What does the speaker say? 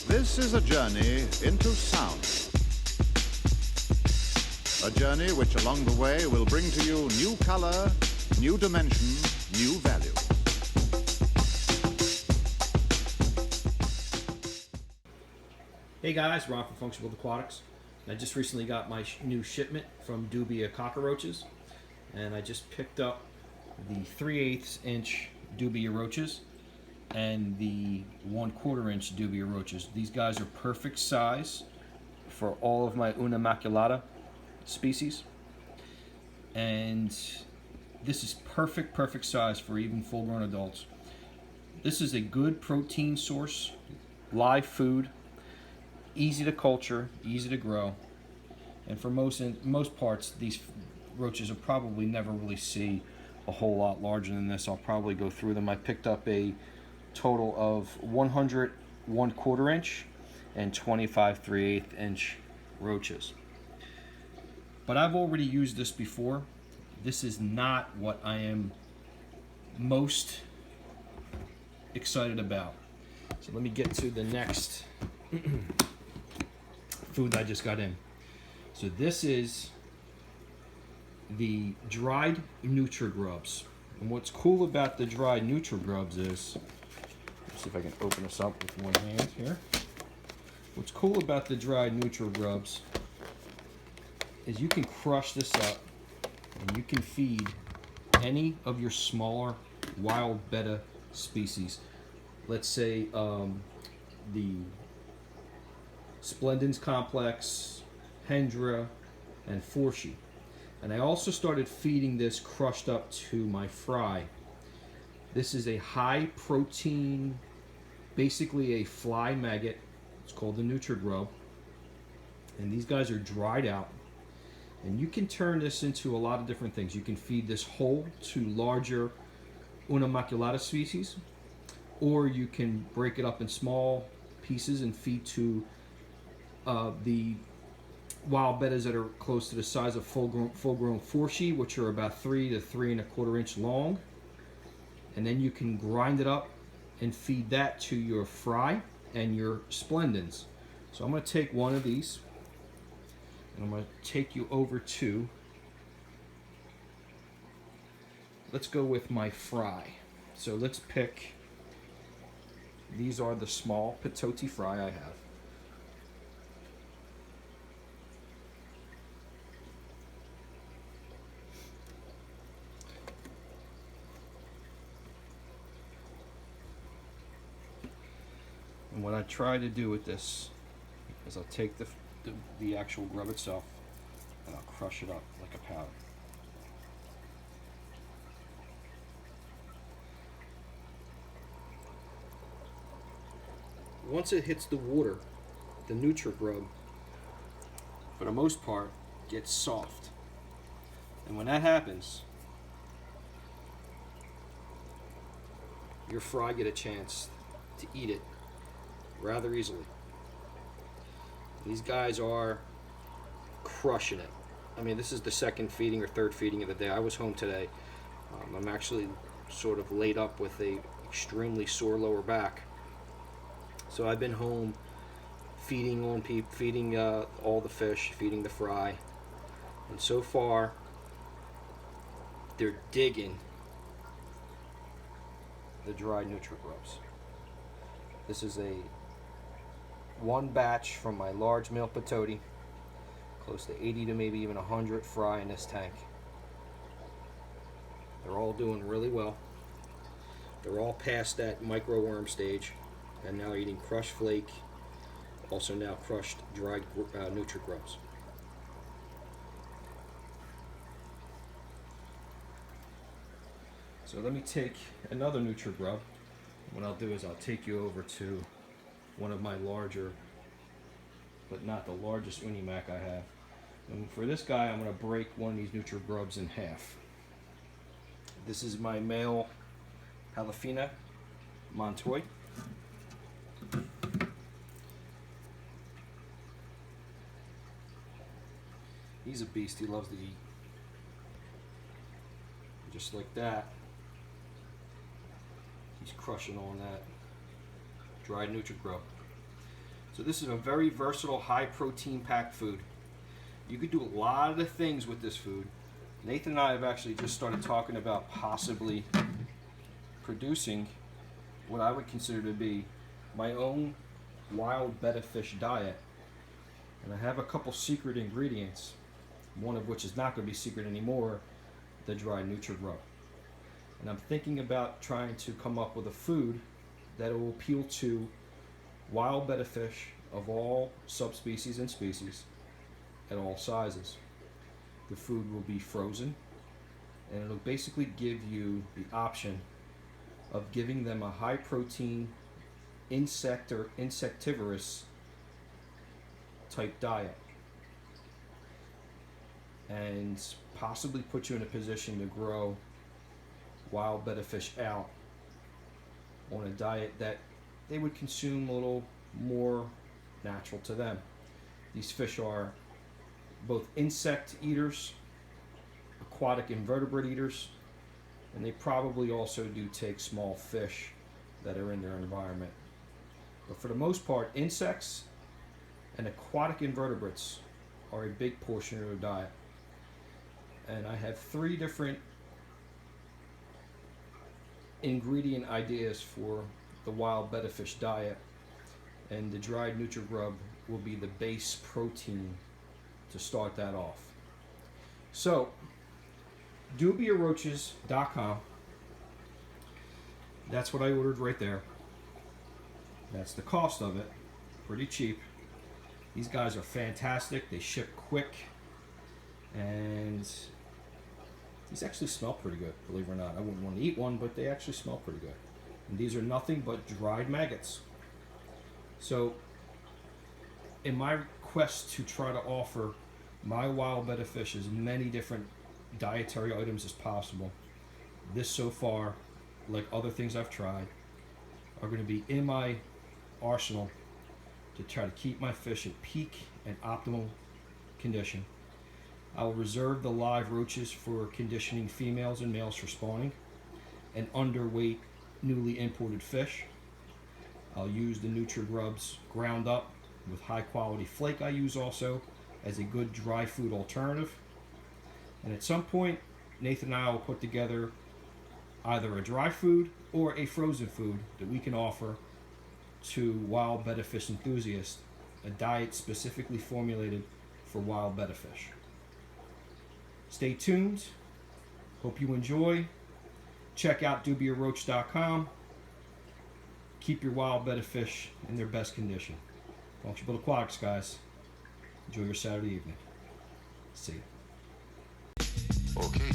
This is a journey into sound. A journey which along the way will bring to you new color, new dimension, new value. Hey guys, Ron from FunctionBuilt-Aquatics. I just recently got my new shipment from Dubia cockroaches, and I just picked up the 3/8 inch Dubia roaches and the 1/4 inch Dubia roaches. These guys are perfect size for all of my unimaculata species, and this is perfect size for even full-grown adults. This is a good protein source, live food, easy to culture, easy to grow, and for most parts, these roaches will probably never really see a whole lot larger than this. I'll probably go through them. I picked up a total of 100 1/4 inch and 25 3/8 inch roaches. But I've already used this before. This is not what I am most excited about. So let me get to the next food I just got in. So this is the dried Nutrigrubs. And what's cool about the dried Nutrigrubs is, let's see if I can open this up with one hand here. What's cool about the dried Nutrigrubs is you can crush this up and you can feed any of your smaller Wild Betta species. Let's say the Splendens complex, Hendra, and Forshii. And I also started feeding this crushed up to my fry. This is a high protein, basically a fly maggot. It's called the Nutrigrub. And these guys are dried out. And you can turn this into a lot of different things. You can feed this whole to larger unimaculata species, or you can break it up in small pieces and feed to the Wild Bettas that are close to the size of full-grown Forshii, which are about 3 to 3 1/4 inch long. And then you can grind it up and feed that to your fry and your Splendens. So I'm going to take one of these, and I'm going to take you over to, let's go with my fry. So let's pick, these are the small Pitoti fry I have. And what I try to do with this is I'll take the actual grub itself and I'll crush it up like a powder. Once it hits the water, the Nutrigrub, for the most part, gets soft. And when that happens, your fry get a chance to eat it rather easily. These guys are crushing it. I mean, this is the second feeding or third feeding of the day. I was home today. I'm actually sort of laid up with a extremely sore lower back. So I've been home feeding all the fish, feeding the fry, and so far they're digging the dried Nutrigrubs. This is one batch from my large male Pitoti, close to 80 to maybe even 100 fry in this tank. They're all doing really well. They're all past that micro worm stage and now eating crushed flake, also now crushed dried Nutrigrubs. So let me take another Nutrigrub. What I'll do is I'll take you over to one of my larger, but not the largest Unimac I have. And for this guy, I'm going to break one of these Nutrigrubs in half. This is my male Palafina Montoy. He's a beast. He loves to eat. Just like that, he's crushing on that dried Nutrigrub. So this is a very versatile, high protein packed food. You could do a lot of things with this food. Nathan and I have actually just started talking about possibly producing what I would consider to be my own wild betta fish diet. And I have a couple secret ingredients, one of which is not going to be secret anymore, the dried Nutrigrub. And I'm thinking about trying to come up with a food that will appeal to wild betta fish of all subspecies and species at all sizes. The food will be frozen, and it'll basically give you the option of giving them a high protein insect or insectivorous type diet, and possibly put you in a position to grow wild betta fish out on a diet that they would consume a little more natural to them. These fish are both insect eaters, aquatic invertebrate eaters, and they probably also do take small fish that are in their environment. But for the most part, insects and aquatic invertebrates are a big portion of their diet. And I have 3 different ingredient ideas for the wild betta fish diet, and the dried Nutrigrub will be the base protein to start that off. So, DubiaRoaches.com. That's what I ordered right there. That's the cost of it. Pretty cheap. These guys are fantastic. They ship quick, and these actually smell pretty good, believe it or not. I wouldn't want to eat one, but they actually smell pretty good. And these are nothing but dried maggots. So, in my quest to try to offer my wild betta fish as many different dietary items as possible, this so far, like other things I've tried, are going to be in my arsenal to try to keep my fish at peak and optimal condition. I will reserve the live roaches for conditioning females and males for spawning, and underweight newly imported fish. I'll use the Nutrigrubs ground up with high quality flake I use also as a good dry food alternative. And at some point, Nathan and I will put together either a dry food or a frozen food that we can offer to wild betta fish enthusiasts, a diet specifically formulated for wild betta fish. Stay tuned. Hope you enjoy. Check out DubiaRoach.com. Keep your wild betta fish in their best condition. FunctionBuilt-Aquatics, guys. Enjoy your Saturday evening. See you. Okay.